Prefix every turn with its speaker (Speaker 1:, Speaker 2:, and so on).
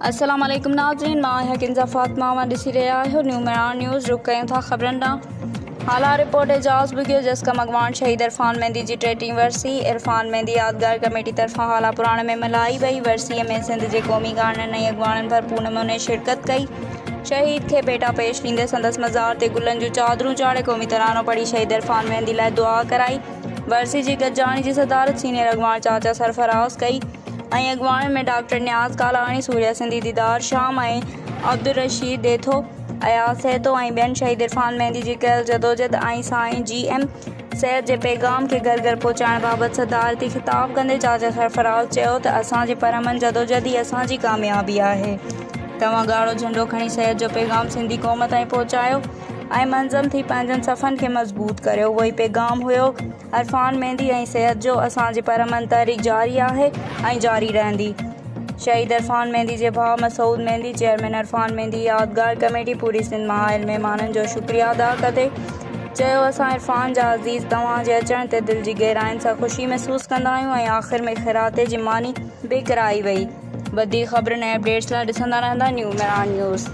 Speaker 1: अस्सलाम वालेकुम नाज़रीन, मां हकिंजा फातिमा मा ॾिसी रहिया आहियो न्यू मेरान न्यूज़। रुक कयूं था ख़बरनि ॾांहुं। हाला रिपोर्ट एजाज़ बुगियो जस का मगवान शहीद इरफान मेहंदी जी 30वीं वरसी इरफान मेहंदी यादगार कमेटी तरफ़ां हाला पुराणे में मल्हाई वई। वरसीअ में सिंध जे क़ौमी गार्डननि ऐं अॻवाननि भरपूर नमूने शिरकत कई। शहीद खे पेटा पेश ॾींदे संदसि मज़ार ते गुलनि जूं चादरूं चाढ़े क़ौमी तरानो पढ़ी शहीद इरफान मेहंदी लाइ दुआ कराई। वरसी जी गॾिजाणी जी सदारत सीनियर अॻवान चाचा सरफराज़ कई ऐं अॻवाननि में डॉक्टर न्याज़ कालाणी, सूर्या सिंधी, दीदार शाम ऐं अब्दुल रशीद देथो, अयाज़ सहतो ऐं ॿियनि शहीद इरफान मेहंदी जी कयल जदोजहद ऐं साईं GM सैद जे पैगाम खे घर घर पहुचाइण बाबति सदारती ख़िताब कंदे चाचा सरफराज़ चयो त असांजे परमन जदोजहद ई असांजी कामयाबी आहे। तव्हां ॻाढ़ो झंडो खणी सैद जो पैगाम सिंधी क़ौम ताईं पहुचायो ऐं मंज़म थी पंहिंजनि सफ़नि खे मज़बूत करियो। उहो ई पैगाम हुयो इरफान मेहंदी ऐं सैद जो असांजे परमन तहरीक जारी आहे ऐं जारी रहंदी। शहीद इरफान मेहंदी जे भाउ मसूद मेहंदी, चेयरमैन इरफान मेहंदी यादगार कमेटी पूरी सिंध मां आयल महिमाननि जो शुक्रिया अदा कंदे चयो, असां इरफान जा अज़ीज़ तव्हां जे अचण ते दिलि जी गहराइनि सां ख़ुशी महसूस कंदा आहियूं ऐं आख़िर में ख़िराते जी मानी बि कराई वई। वधीक ख़बरुनि ऐं अपडेट्स लाइ ॾिसंदा रहंदा न्यू मेरान न्यूज़।